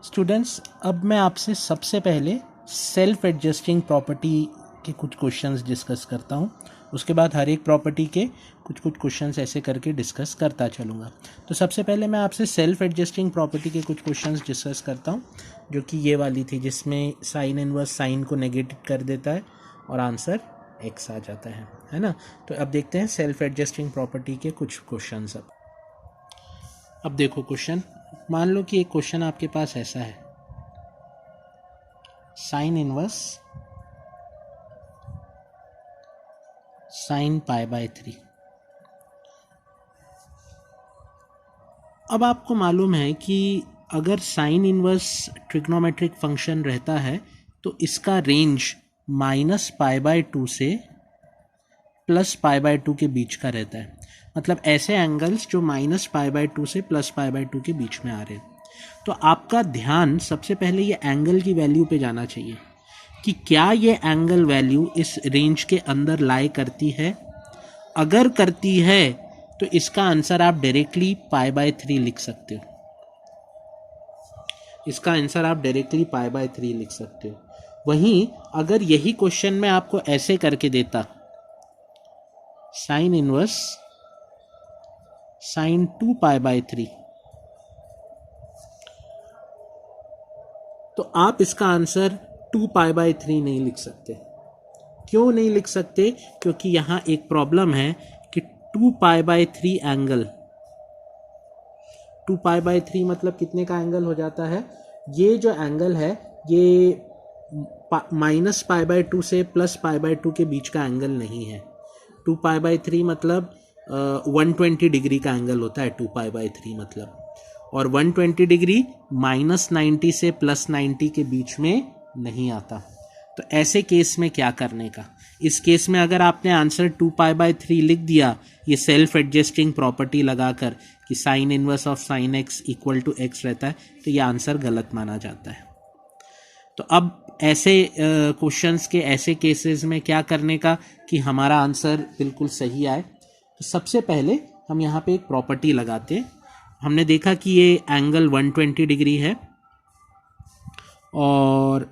Students, अब मैं आपसे सबसे पहले सेल्फ एडजस्टिंग प्रॉपर्टी के कुछ क्वेश्चंस डिस्कस करता हूँ। उसके बाद हर एक प्रॉपर्टी के कुछ क्वेश्चंस ऐसे करके डिस्कस करता चलूँगा। तो सबसे पहले मैं आपसे सेल्फ एडजस्टिंग प्रॉपर्टी के कुछ क्वेश्चंस डिस्कस करता हूँ, जो कि ये वाली थी, जिसमें साइन इनवर्स साइन को नेगेटिव कर देता है और आंसर एक्स आ जाता है ना। तो अब देखते हैं सेल्फ एडजस्टिंग प्रॉपर्टी के कुछ क्वेश्चंस। अब देखो क्वेश्चन, मान लो कि एक क्वेश्चन आपके पास ऐसा है, sign inverse sine pi by 3। अब आपको मालूम है कि अगर साइन इनवर्स ट्रिग्नोमेट्रिक फंक्शन रहता है तो इसका रेंज -π/2 से +π/2 के बीच का रहता है। मतलब ऐसे एंगल्स जो -π/2 से +π/2 के बीच में आ रहे हैं। तो आपका ध्यान सबसे पहले ये एंगल की वैल्यू पे जाना चाहिए कि क्या ये एंगल वैल्यू इस रेंज के अंदर लाई करती है। अगर करती है तो इसका आंसर आप डायरेक्टली π/3 लिख सकते हो। इसका आंसर आप डायरेक्टली π/3 लिख सकते हो। वहीं अगर यही क्वेश्चन में आपको ऐसे करके देता, साइन इनवर्स साइन 2π/3, तो आप इसका आंसर 2π/3 नहीं लिख सकते। क्यों नहीं लिख सकते? क्योंकि यहां एक प्रॉब्लम है कि 2π/3 एंगल, 2π/3 मतलब कितने का एंगल हो जाता है? ये जो एंगल है ये -π/2 से +π/2 के बीच का एंगल नहीं है। 2π/3 मतलब 120 डिग्री का एंगल होता है 2π/3 मतलब, और 120 डिग्री -90 से +90 के बीच में नहीं आता। तो ऐसे केस में क्या करने का? इस केस में अगर आपने आंसर 2π/3 लिख दिया ये सेल्फ एडजस्टिंग प्रॉपर्टी लगाकर कि sine inverse of sine x equal to x रहता है, तो ये आंसर गलत माना जाता है। तो अब ऐसे क्वेश्चंस के ऐसे केसेस में क्या करने का कि हमारा आंसर बिल्कुल सही आए? तो सबसे पहले हम यहाँ पे एक प्रॉपर्टी लगाते हैं। हमने देखा कि ये एंगल 120 डिग्री है और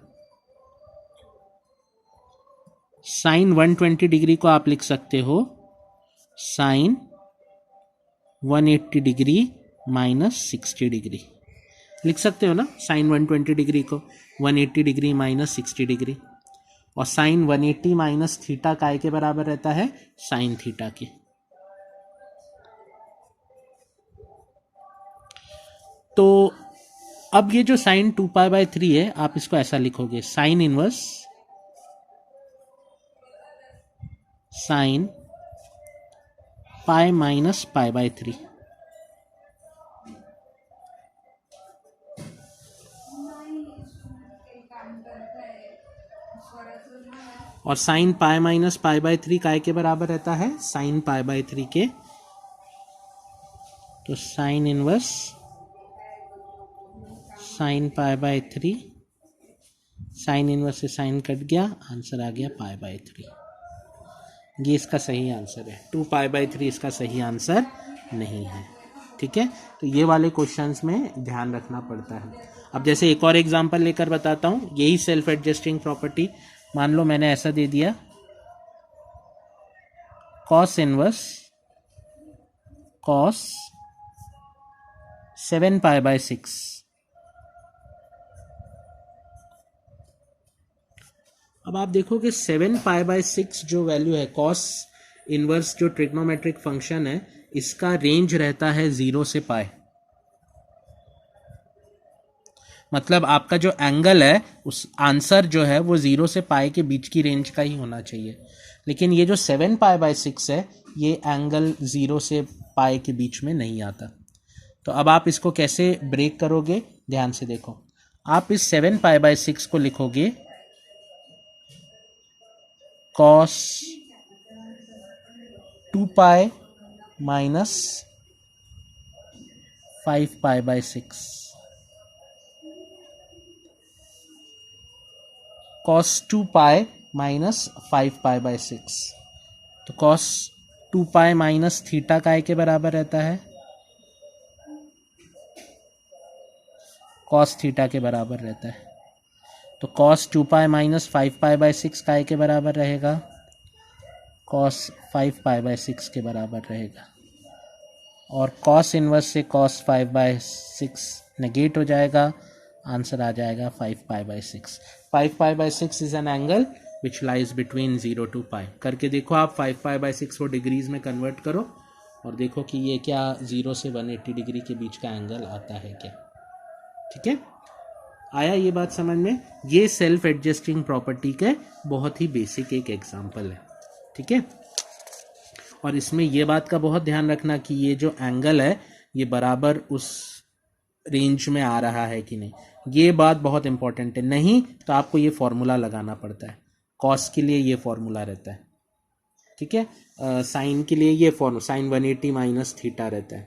साइन 120 डिग्री को आप लिख सकते हो साइन 180 डिग्री -60 डिग्री लिख सकते हो ना। साइन 120 डिग्री को 180 डिग्री -60 डिग्री, और साइन 180 माइनस थीटा काय के बराबर रहता है? साइन थीटा के। तो अब ये जो साइन 2π/3 है, आप इसको ऐसा लिखोगे, sine inverse sine pi minus π/3। और साइन पाई माइनस π/3 काय के बराबर रहता है? साइन π/3 के। तो sine inverse sine π/3, sine inverse से साइन कट गया, आंसर आ गया π/3। ये इसका सही आंसर है। 2π/3 इसका सही आंसर नहीं है। ठीक है, तो ये वाले क्वेश्चंस में ध्यान रखना पड़ता है। अब जैसे एक और एग्जांपल लेकर बताता हूँ, यही सेल्फ एडजस्टिंग प्रॉपर्टी। मान लो मैंने ऐसा दे दिया, कॉस इनवर्स कॉस 7π/6। अब आप देखो कि 7π/6 जो वैल्यू है, कॉस इनवर्स जो ट्रिग्नोमेट्रिक फंक्शन है, इसका रेंज रहता है 0 से π। मतलब आपका जो एंगल है, उस आंसर जो है वो 0 से π के बीच की रेंज का ही होना चाहिए। लेकिन ये जो 7π/6 है, ये एंगल 0 से π के बीच में नहीं आता। तो अब आप इसको कैसे ब्रेक करोगे? ध्यान से देखो, आप इस 7π/6 को लिखोगे cos 2π माइनस 5π/6, cos 2π माइनस 5π/6। तो cos 2π माइनस थीटा काय के बराबर रहता है? कॉस थीटा के बराबर रहता है। तो कॉस 2 पाई माइनस 5 पाई/6 काय के बराबर रहेगा, कॉस 5 पाई/6 के बराबर रहेगा। और कॉस इनवर्स से कॉस 5/6 नेगेट हो जाएगा, आंसर आ जाएगा 5 पाई/6। 5 पाई/6 is an angle which lies between 0 to pi. करके देखो आप 5 पाई/6 को डिग्रीज में कन्वर्ट करो और देखो कि ये क्या 0 से 180 डिग्री के बीच का एंगल आता है क्या। ठीक है, आया ये बात समझ में। ये सेल्फ एडजस्टिंग प्रॉपर्टी के बहुत ही बेसिक एक एग्जांपल है। ठीक है, और इसमें ये बात का बहुत ध्यान रखना कि ये जो एंगल है ये बराबर उस रेंज में आ रहा है कि नहीं, ये बात बहुत इंपॉर्टेंट है। नहीं तो आपको ये फॉर्मूला लगाना पड़ता है। कॉस के लिए ये फॉर्मूला रहता है, ठीक है। साइन के लिए ये फॉर्मूला साइन 180 माइनस थीटा रहता है,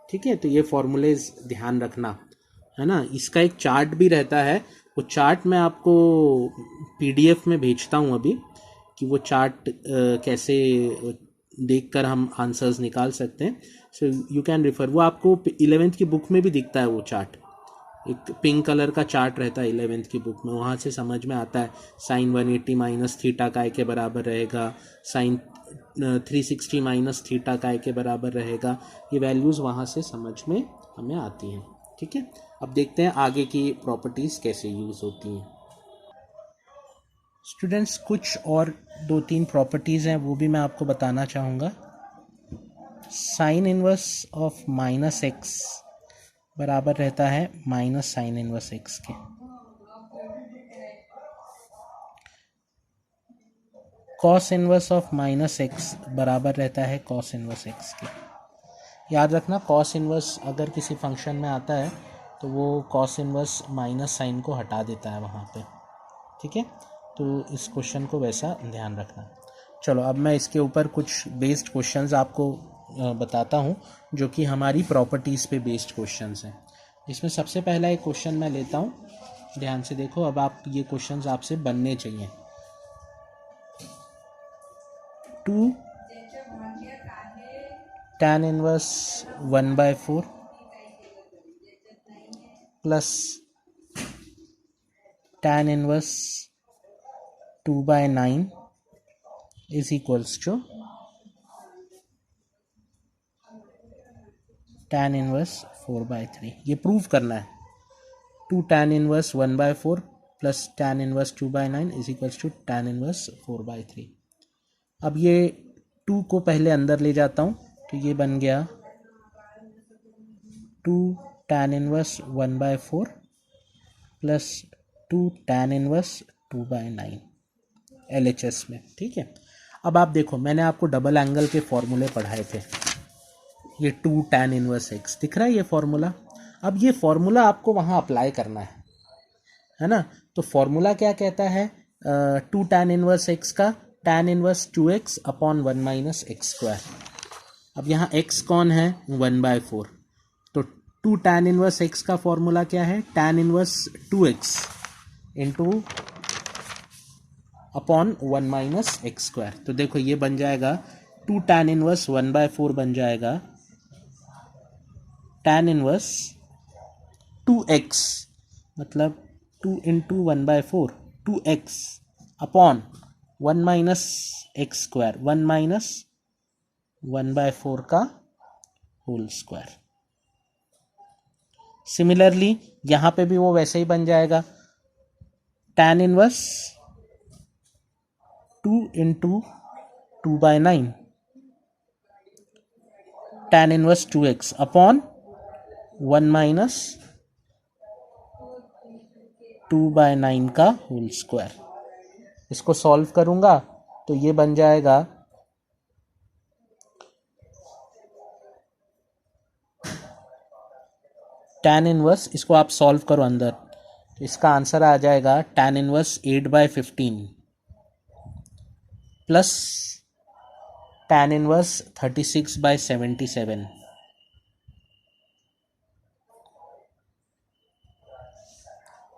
ठीक है। तो ये फॉर्मूले ध्यान रखना है ना। इसका एक चार्ट भी रहता है, वो चार्ट मैं आपको पीडीएफ में भेजता हूँ अभी, कि वो चार्ट कैसे देखकर हम आंसर्स निकाल सकते हैं। सो यू कैन रिफर, वो आपको 11th की बुक में भी दिखता है वो चार्ट। एक पिंक कलर का चार्ट रहता है 11th की बुक में, वहाँ से समझ में आता है साइन 180 माइनस थीटा काय के बराबर रहेगा, साइन 360 माइनस थीटा काय के बराबर रहेगा। ये वैल्यूज़ वहाँ से समझ में हमें आती हैं, ठीक है। अब देखते हैं आगे की प्रॉपर्टीज़ कैसे यूज़ होती हैं। स्टूडेंट्स कुछ और 2-3 प्रॉपर्टीज़ हैं वो भी मैं आपको बताना चाहूँगा। Sign inverse of minus x बराबर रहता है माइनस साइन इनवर्स एक्स के। Cos inverse of minus x बराबर रहता है कॉस इनवर्स एक्स के। याद रखना, कॉस इनवर्स अगर किसी फंक्शन में आता है तो वो कॉस इनवर्स माइनस साइन को हटा देता है वहाँ पे, ठीक है। तो इस क्वेश्चन को वैसा ध्यान रखना। चलो अब मैं इसके ऊपर कुछ बेस्ड क्वेश्चंस आपको बताता हूँ जो कि हमारी प्रॉपर्टीज़ पे बेस्ड क्वेश्चंस हैं। इसमें सबसे पहला एक क्वेश्चन मैं लेता हूँ, ध्यान से देखो। अब आप ये क्वेश्चंस आपसे बनने चाहिए। 2 tan inverse 1/4 plus tan inverse 2/9 is equals to tan inverse 4/3। ये प्रूव करना है। 2 tan inverse 1/4 plus tan inverse 2/9 is equals to tan inverse 4/3। अब ये 2 को पहले अंदर ले जाता हूँ तो ये बन गया 2 tan inverse 1/4 plus 2 tan inverse 2/9 LHS में, ठीक है। अब आप देखो, मैंने आपको डबल एंगल के फॉर्मूले पढ़ाए थे। ये 2 tan इनवर्स x दिख रहा है ये फॉर्मूला। अब ये फॉर्मूला आपको वहाँ अप्लाई करना है ना। तो फॉर्मूला क्या कहता है 2 tan इनवर्स x का tan inverse 2x upon 1 minus x square. अब यहाँ x कौन है 1/4, तो 2 tan इनवर्स x का फॉर्मूला क्या है tan inverse 2x into upon 1 minus x square. तो देखो ये बन जाएगा 2 tan इनवर्स 1/4 बन जाएगा tan इनवर्स 2x, मतलब 2 into 1/4 2x upon 1 minus x square, 1 minus 1/4 का होल स्क्वायर। सिमिलरली यहाँ पे भी वो वैसे ही बन जाएगा tan inverse 2 into 2/9 tan inverse 2x upon 1 minus 2/9 का होल स्क्वायर। इसको सॉल्व करूंगा तो ये बन जाएगा tan इनवर्स, इसको आप सॉल्व करो अंदर तो इसका आंसर आ जाएगा tan inverse 8/15 plus tan inverse 36/77।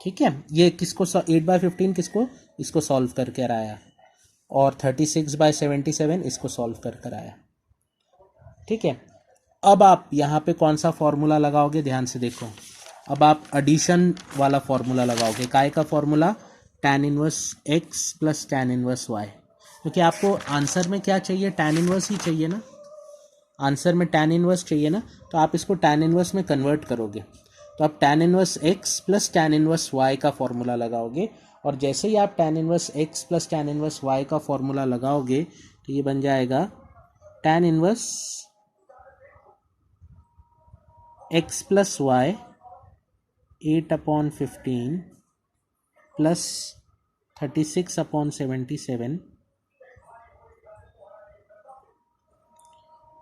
ठीक है, ये किसको 8/15 किसको, इसको सॉल्व करके आया, और 36/77 इसको सॉल्व कर आया। ठीक है, अब आप यहाँ पे कौन सा फॉर्मूला लगाओगे ध्यान से देखो। अब आप एडिशन वाला फॉर्मूला लगाओगे, काय का formula, tan inverse x plus tan inverse y, क्योंकि आपको आंसर में क्या चाहिए, tan इनवर्स ही चाहिए ना, आंसर में tan इनवर्स चाहिए ना, तो आप इसको tan इनवर्स में कन्वर्ट करोगे, तो आप tan inverse x plus tan inverse y का फॉर्मूला लगाओगे, और जैसे ही आप tan inverse x plus tan inverse y का फॉर्मूला लगाओगे तो ये बन जाएगा tan inverse x plus y 8/15 plus 36/77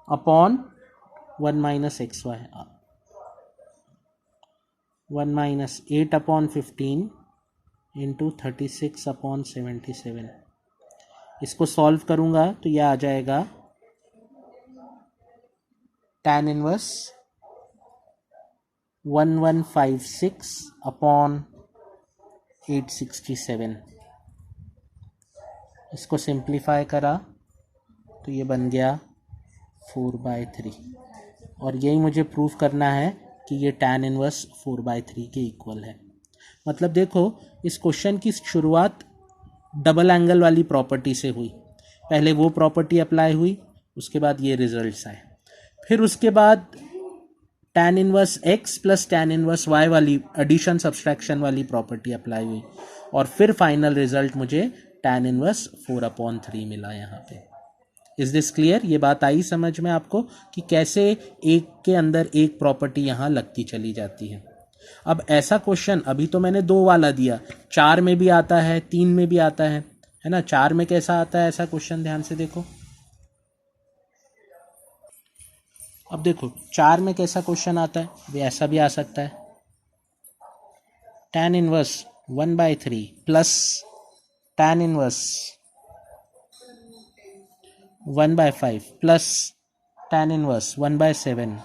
upon 1 minus x y, 1 minus 8/15 into 36/77। इसको सॉल्व करूंगा तो यह आ जाएगा tan इनवर्स 1156 अपॉन 867। इसको सिंप्लीफाई करा तो ये बन गया 4/3, और यही मुझे प्रूफ करना है कि ये tan इनवर्स 4/3 के इक्वल है। मतलब देखो, इस क्वेश्चन की शुरुआत डबल एंगल वाली प्रॉपर्टी से हुई, पहले वो प्रॉपर्टी अप्लाई हुई, उसके बाद ये रिजल्ट्स आए, फिर उसके बाद tan inverse x plus tan inverse y वाली एडिशन सब्सट्रैक्शन वाली प्रॉपर्टी अप्लाई हुई, और फिर फाइनल रिजल्ट मुझे tan इनवर्स 4/3 मिला यहाँ पे। Is this clear? ये बात आई समझ में आपको कि कैसे एक के अंदर एक प्रॉपर्टी यहाँ लगती चली जाती है। अब ऐसा क्वेश्चन, अभी तो मैंने 2 वाला दिया, 4 में भी आता है, 3 में भी आता है ना। 4 में कैसा आता है ऐसा क्वेश्चन, ध्यान से देखो। अब देखो 4 में कैसा क्वेश्चन आता है, भी ऐसा भी आ सकता है, tan inverse 1/3 plus tan inverse 1/5 plus tan inverse 1/7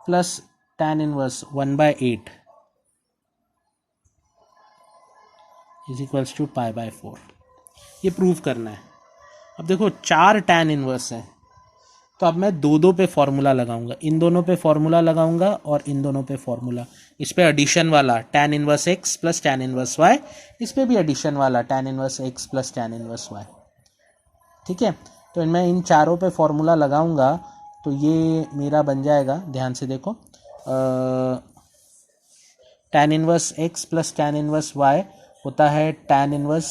plus tan inverse 1/8 is equals to π/4। ये प्रूव करना है। अब देखो 4 tan इनवर्स है, तो अब मैं 2 पे फॉर्मूला लगाऊंगा, इन दोनों पे फॉर्मूला लगाऊंगा और इन दोनों पे फॉर्मूला। इस पे एडिशन वाला tan inverse x plus tan inverse y, इस पे भी एडिशन वाला tan inverse x plus tan inverse y। ठीक है, तो मैं इन चारों पे फॉर्मूला लगाऊंगा तो ये मेरा बन जाएगा, ध्यान से देखो, tan inverse x plus tan inverse y होता है tan inverse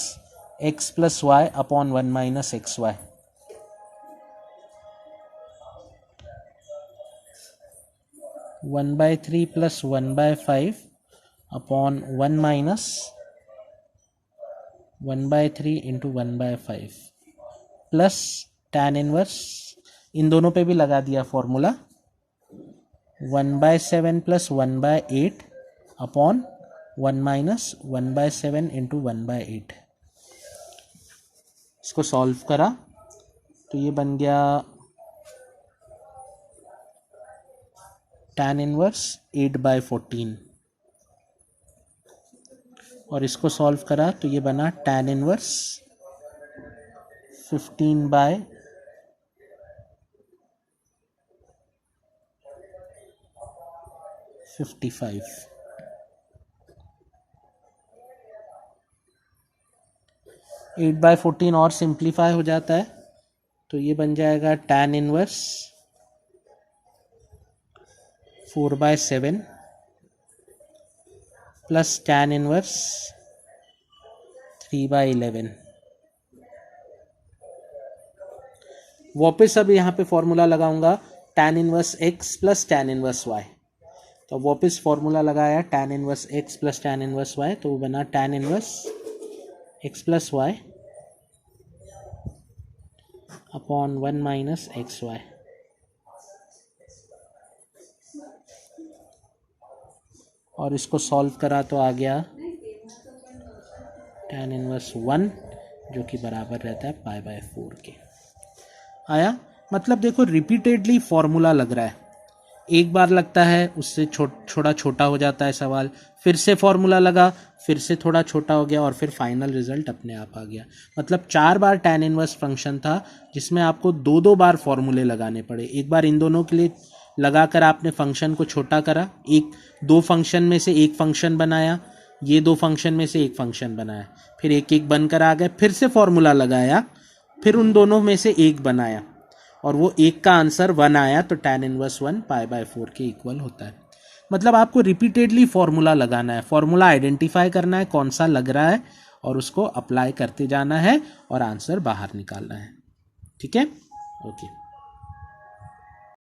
x plus y upon 1 minus x Y. One by 3 plus 1/5 upon 1 minus 1/3 into 1/5 plus tan inverse, इन दोनों पे भी लगा दिया formula, 1/7 plus 1/8 upon 1 minus 1/7 into 1/8। इसको सॉल्व करा तो ये बन गया tan इनवर्स 8/14, और इसको सॉल्व करा तो ये बना tan इनवर्स 15/55। 8/14 और सिंप्लीफाई हो जाता है तो ये बन जाएगा tan inverse 4/7 plus tan inverse 3/11। वापस अब यहाँ पे फॉर्मूला लगाऊंगा tan inverse x plus tan inverse y, तो वापस फॉर्मूला लगाया tan inverse x plus tan inverse y, तो वो बना tan inverse x plus y upon 1 minus x y. और इसको सॉल्व करा तो आ गया tan इनवर्स 1 जो कि बराबर रहता है π/4 के। आया? मतलब देखो रिपीटेडली फॉर्मूला लग रहा है, एक बार लगता है उससे थोड़ा छोटा हो जाता है सवाल, फिर से फॉर्मूला लगा, फिर से थोड़ा छोटा हो गया, और फिर फाइनल रिजल्ट अपने आप आ गया। मतलब 4 बार tan इनवर्स फंक्शन था जिसमें आपको 2 बार फॉर्मूले लगाने पड़े, एक बार इन दोनों के लिए लगाकर आपने फंक्शन को छोटा करा, एक दो फंक्शन में से एक फंक्शन बनाया, ये दो फंक्शन में से एक फंक्शन बनाया, फिर एक एक बनकर आ गए, फिर से फॉर्मूला लगाया, फिर उन दोनों में से एक बनाया और वो एक का आंसर 1 आया, तो tan इनवर्स 1 π/4 के इक्वल होता है। मतलब आपको रिपीटेडली फॉर्मूला लगाना है, फॉर्मूला आइडेंटिफाई करना है कौन सा लग रहा है और उसको अप्लाई करते जाना है और आंसर बाहर निकालना है। ठीक है, ओके।